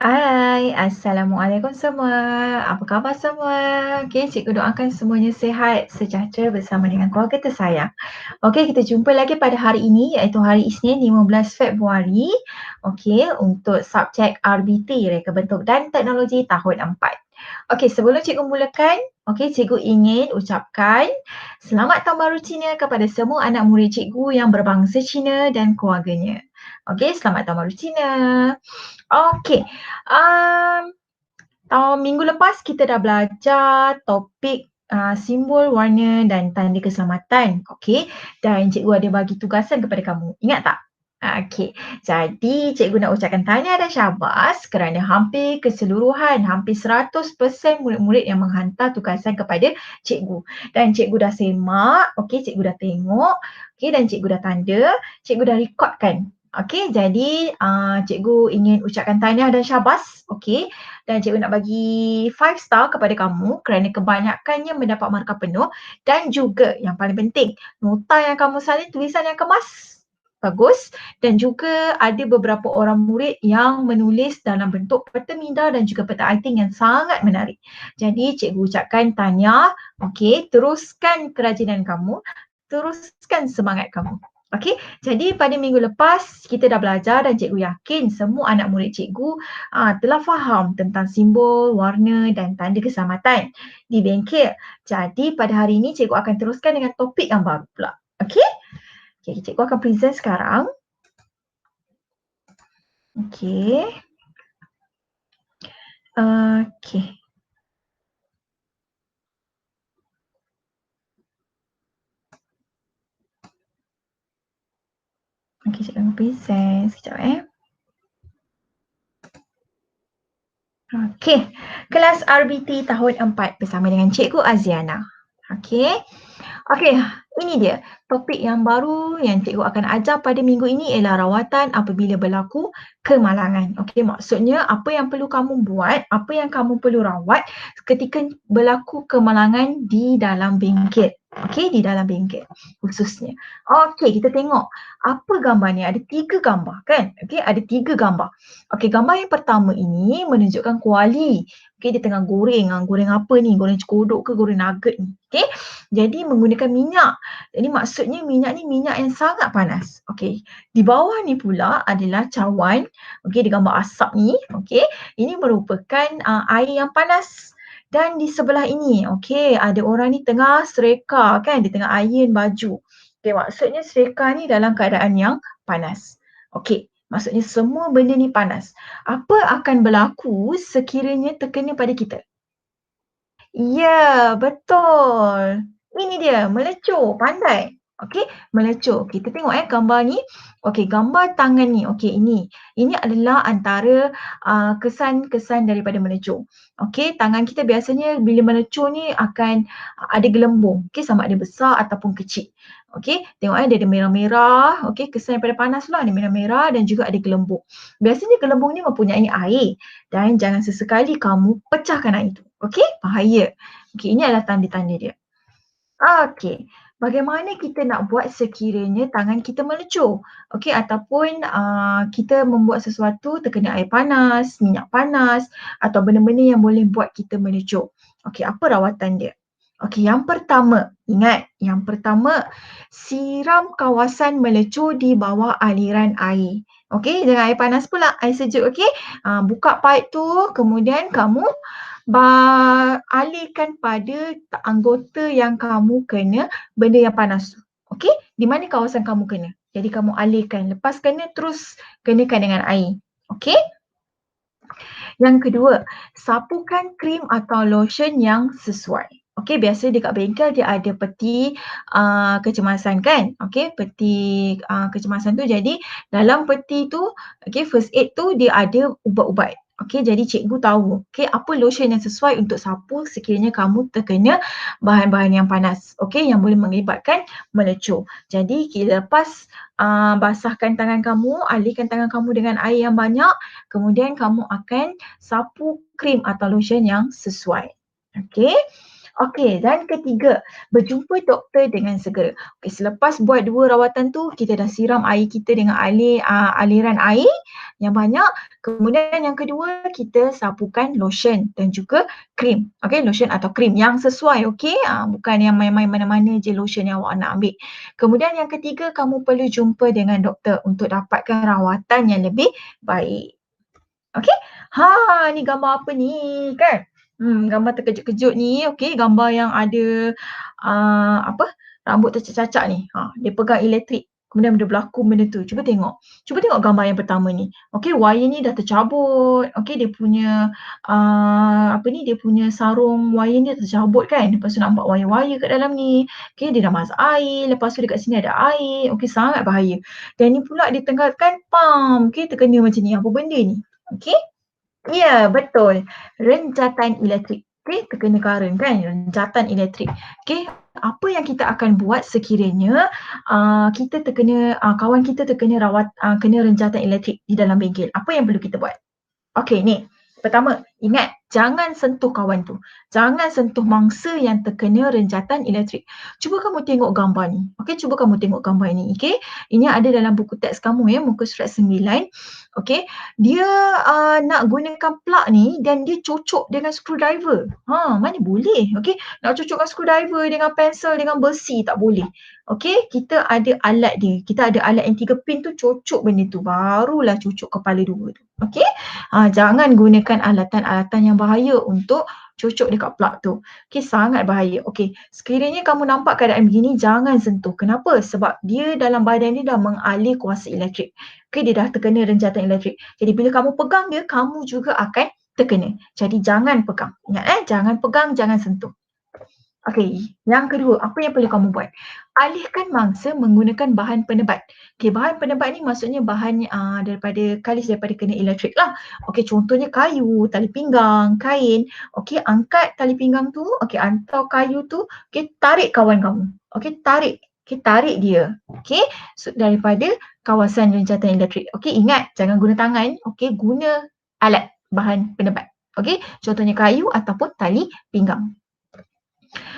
Hai, Assalamualaikum semua. Apa khabar semua? Okey, cikgu doakan semuanya sihat, sejahtera bersama dengan keluarga tersayang. Okey, kita jumpa lagi pada hari ini iaitu hari Isnin 15 Februari. Okey, untuk subjek RBT, Reka Bentuk dan Teknologi tahun 4. Okey, sebelum cikgu mulakan, cikgu ingin ucapkan selamat Tahun Baru Cina kepada semua anak murid cikgu yang berbangsa Cina dan keluarganya. Okey, selamat Tahun Baru Cina. Okey, um, minggu lepas kita dah belajar topik simbol, warna dan tanda keselamatan. Okey, dan cikgu ada bagi tugasan kepada kamu. Ingat tak? Okey, jadi cikgu nak ucapkan tahniah dan syabas kerana hampir keseluruhan, hampir 100% murid-murid yang menghantar tugasan kepada cikgu. Dan cikgu dah semak, cikgu dah tengok, dan cikgu dah tanda, cikgu dah rekodkan. Okey, jadi cikgu ingin ucapkan tahniah dan syabas, dan cikgu nak bagi 5 star kepada kamu kerana kebanyakannya mendapat markah penuh dan juga yang paling penting, nota yang kamu salin tulisan yang kemas, bagus, dan juga ada beberapa orang murid yang menulis dalam bentuk peta minda dan juga peta iting yang sangat menarik. Jadi cikgu ucapkan tahniah, teruskan kerajinan kamu, teruskan semangat kamu. Okey, jadi pada minggu lepas kita dah belajar dan cikgu yakin semua anak murid cikgu telah faham tentang simbol, warna dan tanda keselamatan di bengkel. Jadi pada hari ini cikgu akan teruskan dengan topik yang baru pula. Okey? Okey, cikgu akan present sekarang. Okey. Okey. Okey, cikgu akan present sekejap Okey, kelas RBT tahun 4 bersama dengan Cikgu Aziana. Okey. Okey, ini dia topik yang baru yang cikgu akan ajar pada minggu ini ialah rawatan apabila berlaku kemalangan. Okey, maksudnya apa yang perlu kamu buat, apa yang kamu perlu rawat ketika berlaku kemalangan di dalam bengkel. Okey, di dalam bengkel khususnya. Okey, kita tengok apa gambar ni. Ada 3 gambar kan? Okey, ada 3 gambar. Okey, gambar yang pertama ini menunjukkan kuali. Okey, dia tengah goreng. Goreng apa ni? Goreng cekodok ke goreng nugget ni? Okey, jadi menggunakan minyak. Jadi maksudnya minyak ni minyak yang sangat panas. Okey, di bawah ni pula adalah cawan. Okey, di gambar asap ni. Okey, ini merupakan air yang panas. Dan di sebelah ini, ada orang ni tengah sereka kan? Dia tengah iron baju. Okey, maksudnya sereka ni dalam keadaan yang panas. Okey, maksudnya semua benda ni panas. Apa akan berlaku sekiranya terkena pada kita? Ya, betul. Ini dia, melecur, pandai. Okey, melecur. Kita tengok gambar ni. Okey, gambar tangan ni. Okey, ini. Ini adalah antara kesan-kesan daripada melecur. Okey, tangan kita biasanya bila melecur ni akan ada gelembung. Okey, sama ada besar ataupun kecil. Okey, tengok dia ada merah-merah. Okey, kesan daripada panas lah. Ada merah-merah dan juga ada gelembung. Biasanya gelembung ni mempunyai air dan jangan sesekali kamu pecahkan air itu. Okey, bahaya. Okey, ini adalah tanda-tanda dia. Okey, bagaimana kita nak buat sekiranya tangan kita melecur? Okey, ataupun kita membuat sesuatu terkena air panas, minyak panas atau benda-benda yang boleh buat kita melecur. Okey, apa rawatan dia? Okey, yang pertama, ingat, yang pertama, siram kawasan melecur di bawah aliran air. Okey, dengan air panas pula, air sejuk, okey? Buka pipe tu, kemudian kamu alihkan pada anggota yang kamu kena benda yang panas tu. Okey? Di mana kawasan kamu kena. Jadi kamu alihkan. Lepas kena terus kenakan dengan air. Okey? Yang kedua, sapukan krim atau lotion yang sesuai. Okey, biasa dekat bengkel dia ada peti kecemasan kan? Okey, peti kecemasan tu. Jadi dalam peti tu, okey, first aid tu dia ada ubat-ubat. Okey, jadi cikgu tahu, okey, apa lotion yang sesuai untuk sapu sekiranya kamu terkena bahan-bahan yang panas. Okey, yang boleh mengakibatkan melecur. Jadi lepas basahkan tangan kamu, alihkan tangan kamu dengan air yang banyak, kemudian kamu akan sapu krim atau lotion yang sesuai. Okey. Okey, dan ketiga, berjumpa doktor dengan segera. Okey, selepas buat 2 rawatan tu, kita dah siram air kita dengan aliran air yang banyak. Kemudian yang kedua, kita sapukan lotion dan juga krim. Okey, lotion atau krim yang sesuai, okey? Bukan yang main-main mana-mana je lotion yang awak nak ambil. Kemudian yang ketiga, kamu perlu jumpa dengan doktor untuk dapatkan rawatan yang lebih baik. Okey? Ni gambar apa ni kan? Gambar terkejut-kejut ni, okey, gambar yang ada apa? Rambut tercacak-cacak ni. Dia pegang elektrik. Kemudian dia berlaku benda tu. Cuba tengok. Cuba tengok gambar yang pertama ni. Okey, wire ni dah tercabut. Okey, dia punya apa ni? Dia punya sarung wire ni dah tercabut kan. Lepas tu nampak wire-wire kat dalam ni. Okey, dia dah masak air. Lepas tu dekat sini ada air. Okey, sangat bahaya. Dan ni pula ditengahkan pam. Okey, terkena macam ni. Apa benda ni? Okey. Ya, betul. Renjatan elektrik. Okey, terkena karen kan? Renjatan elektrik. Okey, apa yang kita akan buat sekiranya kita terkena, kawan kita terkena kena renjatan elektrik di dalam bengkel. Apa yang perlu kita buat? Okey, ni. Pertama, ingat jangan sentuh kawan tu. Jangan sentuh mangsa yang terkena renjatan elektrik. Cuba kamu tengok gambar ni. Okey, cuba kamu tengok gambar ni. Okey, ini ada dalam buku teks kamu ya, muka surat 9. Okey, dia nak gunakan plug ni dan dia cocok dengan screwdriver. Mana boleh. Okey, nak cocokkan screwdriver dengan pensel, dengan besi, tak boleh. Okey, kita ada alat dia. Kita ada alat yang 3 pin tu, cocok benda tu. Barulah cocok kepala 2 tu. Okey, jangan gunakan alatan-alatan yang bahaya untuk cocok dekat plug tu. Okey, sangat bahaya. Okey, sekiranya kamu nampak keadaan begini, jangan sentuh. Kenapa? Sebab dia dalam badan dia dah mengalih kuasa elektrik. Okey, dia dah terkena renjatan elektrik. Jadi bila kamu pegang dia, kamu juga akan terkena. Jadi jangan pegang. Ingat jangan pegang, jangan sentuh. Okey, yang kedua, apa yang perlu kamu buat? Alihkan mangsa menggunakan bahan penebat. Okey, bahan penebat ni maksudnya bahan kalis daripada kena elektrik lah. Okey, contohnya kayu, tali pinggang, kain. Okey, angkat tali pinggang tu, okey, atau kayu tu, okey, tarik kawan kamu. Okey, tarik. Okey, tarik dia. Okey, daripada kawasan renjatan elektrik. Okey, ingat jangan guna tangan. Okey, guna alat bahan penebat. Okey, contohnya kayu ataupun tali pinggang.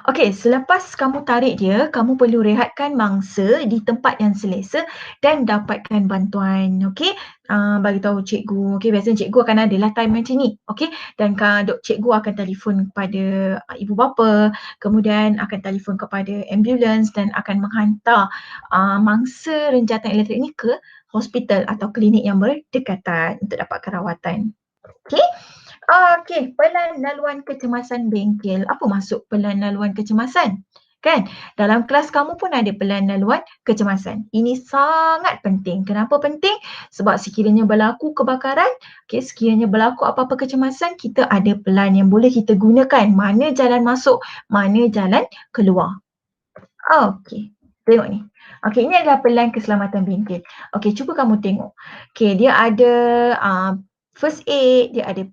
Okey, selepas kamu tarik dia, kamu perlu rehatkan mangsa di tempat yang selesa dan dapatkan bantuan. Okey, bagi tahu cikgu. Okey, biasanya cikgu akan adalah time macam ni. Okey, dan cikgu akan telefon kepada ibu bapa, kemudian akan telefon kepada ambulans dan akan menghantar mangsa renjatan elektrik ni ke hospital atau klinik yang berdekatan untuk dapatkan rawatan. Okey. Okey, pelan laluan kecemasan bengkel. Apa maksud pelan laluan kecemasan? Kan? Dalam kelas kamu pun ada pelan laluan kecemasan. Ini sangat penting. Kenapa penting? Sebab sekiranya berlaku kebakaran, sekiranya berlaku apa-apa kecemasan, kita ada pelan yang boleh kita gunakan. Mana jalan masuk, mana jalan keluar. Okey, tengok ni. Okey, ini adalah pelan keselamatan bengkel. Okey, cuba kamu tengok. Okey, dia ada first aid, dia ada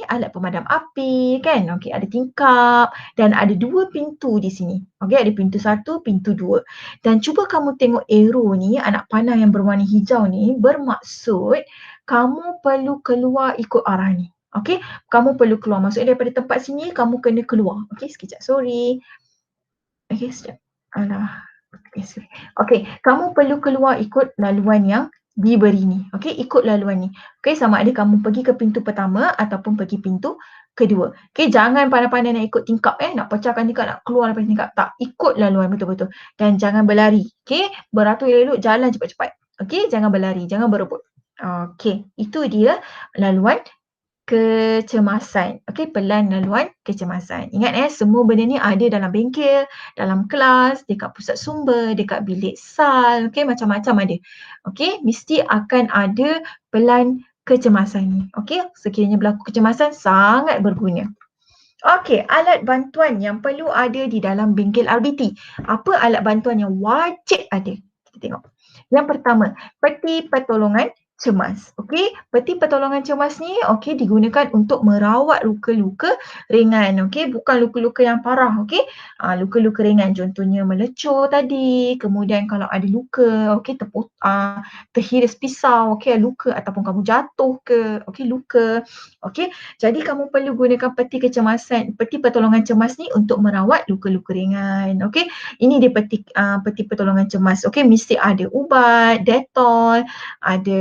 alat pemadam api kan. Okey, ada tingkap dan ada 2 pintu di sini. Okey, ada pintu 1, pintu 2. Dan cuba kamu tengok arrow ni, anak panah yang berwarna hijau ni bermaksud kamu perlu keluar ikut arah ni. Okey, kamu perlu keluar. Maksudnya daripada tempat sini kamu kena keluar. Okey, sekejap. Sorry. Okey, sekejap. Alah. Okey, kamu perlu keluar ikut laluan yang diberi ni. Okey, ikut laluan ni. Okey, sama ada kamu pergi ke pintu pertama ataupun pergi pintu kedua. Okey, jangan pandai-pandai nak ikut tingkap nak pecahkan tingkap, nak keluar daripada tingkap. Tak, ikut laluan betul-betul. Dan jangan berlari. Okey, beratur elok, jalan cepat-cepat. Okey, jangan berlari, jangan berebut. Okey, itu dia laluan kecemasan. Okey, pelan laluan kecemasan. Ingat semua benda ni ada dalam bengkel, dalam kelas, dekat pusat sumber, dekat bilik SAL. Okey, macam-macam ada. Okey, mesti akan ada pelan kecemasan ni. Okey, sekiranya berlaku kecemasan sangat berguna. Okey, alat bantuan yang perlu ada di dalam bengkel RBT. Apa alat bantuan yang wajib ada? Kita tengok. Yang pertama, peti pertolongan cemas. Okey, peti pertolongan cemas ni okey digunakan untuk merawat luka-luka ringan, okey, bukan luka-luka yang parah, okey. Luka-luka ringan contohnya melecur tadi, kemudian kalau ada luka, okey, terhiris pisau, okey, luka ataupun kamu jatuh ke, okey, luka. Okey, jadi kamu perlu gunakan peti pertolongan cemas ni untuk merawat luka-luka ringan, okey. Ini dia peti pertolongan cemas, okey, mesti ada ubat, Dettol, ada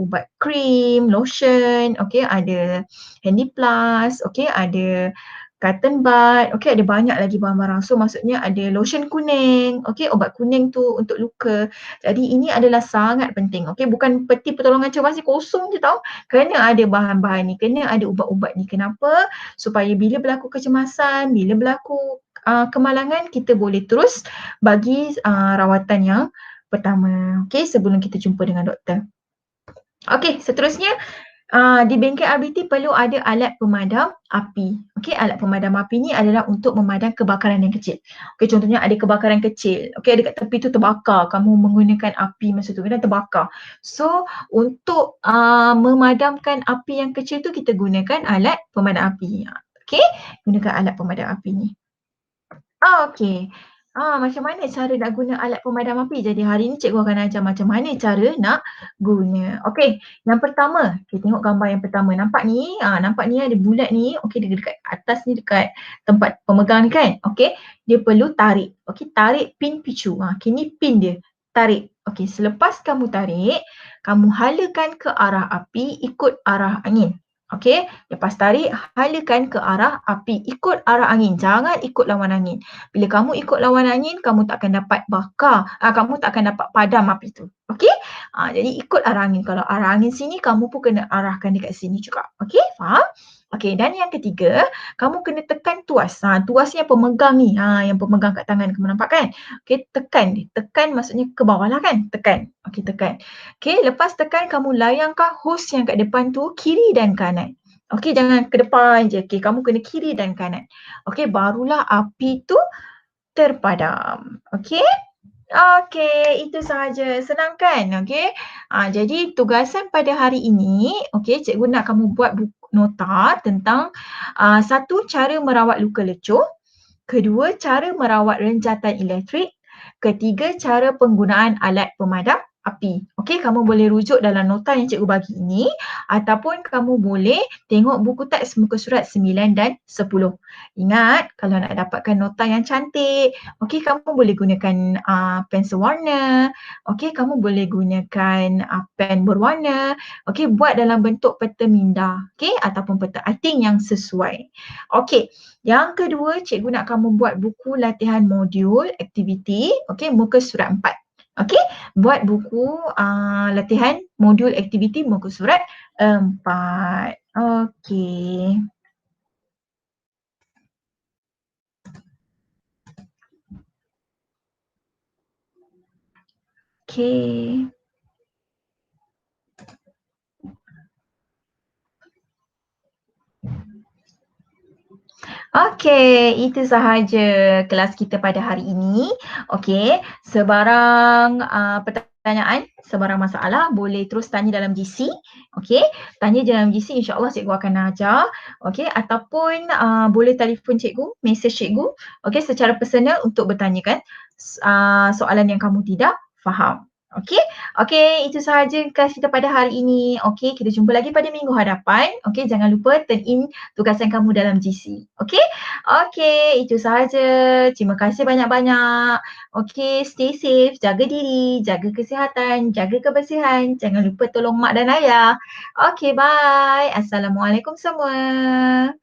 ubat krim, lotion, okey, ada Handiplast, okey, ada cotton bud, okey, ada banyak lagi barang-barang. So maksudnya ada lotion kuning, okey, ubat kuning tu untuk luka. Jadi ini adalah sangat penting, okey, bukan peti pertolongan cemas ni kosong je tau. Kena ada bahan-bahan ni, kena ada ubat-ubat ni. Kenapa? Supaya bila berlaku kecemasan, bila berlaku kemalangan, kita boleh terus bagi rawatan yang pertama, okey, sebelum kita jumpa dengan doktor. Okey, seterusnya di bengkel RBT perlu ada alat pemadam api. Okey, alat pemadam api ni adalah untuk memadam kebakaran yang kecil. Okey, contohnya ada kebakaran kecil. Okey, dekat tepi tu terbakar, kamu menggunakan api masa tu, kemudian terbakar. So, untuk memadamkan api yang kecil tu kita gunakan alat pemadam api. Okey, gunakan alat pemadam api ni. Okey. Macam mana cara nak guna alat pemadam api? Jadi hari ni cikgu akan ajar macam mana cara nak guna. Okey, yang pertama, kita tengok gambar yang pertama. Nampak ni ada bulat ni, okey, dia dekat atas ni dekat tempat pemegang ni kan? Okey, dia perlu tarik. Okey, tarik pin picu. Okey, ni pin dia. Tarik. Okey, selepas kamu tarik, kamu halakan ke arah api ikut arah angin. Okey, lepas tarik, halakan ke arah api. Ikut arah angin, jangan ikut lawan angin. Bila kamu ikut lawan angin, kamu tak akan dapat bakar, kamu tak akan dapat padam api tu. Okey? Jadi ikut arah angin. Kalau arah angin sini, kamu pun kena arahkan dekat sini juga. Okey? Faham? Okey, dan yang ketiga, kamu kena tekan tuas. Tuas yang pemegang ni, yang pemegang kat tangan, kamu nampak kan? Okey, tekan dia. Tekan maksudnya ke bawah lah kan? Tekan. Okey, tekan. Okey, lepas tekan, kamu layangkan hos yang kat depan tu kiri dan kanan. Okey, jangan ke depan je. Okey, kamu kena kiri dan kanan. Okey, barulah api tu terpadam. Okey? Okey, itu sahaja. Senang kan? Okey. Jadi tugasan pada hari ini, okey, cikgu nak kamu buat nota tentang satu, cara merawat luka lecur. Kedua, cara merawat renjatan elektrik. Ketiga, cara penggunaan alat pemadam api. Okey, kamu boleh rujuk dalam nota yang cikgu bagi ini ataupun kamu boleh tengok buku teks muka surat 9 dan 10. Ingat, kalau nak dapatkan nota yang cantik, okey, kamu boleh gunakan pensel warna, okey, kamu boleh gunakan pen berwarna, okey, buat dalam bentuk peta minda, okey, ataupun peta ating yang sesuai. Okey, yang kedua, cikgu nak kamu buat buku latihan modul aktiviti, okey, muka surat 4. Okey, buat buku latihan modul aktiviti muka surat 4. Okey. Okey. Okey, itu sahaja kelas kita pada hari ini. Okey, sebarang pertanyaan, sebarang masalah boleh terus tanya dalam GC. Okey, tanya dalam GC, insya-Allah cikgu akan ajar. Okey, ataupun boleh telefon cikgu, mesej cikgu, okey, secara personal untuk bertanyakan soalan yang kamu tidak faham. Okey, okey, itu sahaja kelas kita pada hari ini. Okey, kita jumpa lagi pada minggu hadapan. Okey, jangan lupa turn in tugasan kamu dalam GC. Okey? Okey, itu sahaja. Terima kasih banyak-banyak. Okey, stay safe, jaga diri, jaga kesihatan, jaga kebersihan. Jangan lupa tolong mak dan ayah. Okey, bye. Assalamualaikum semua.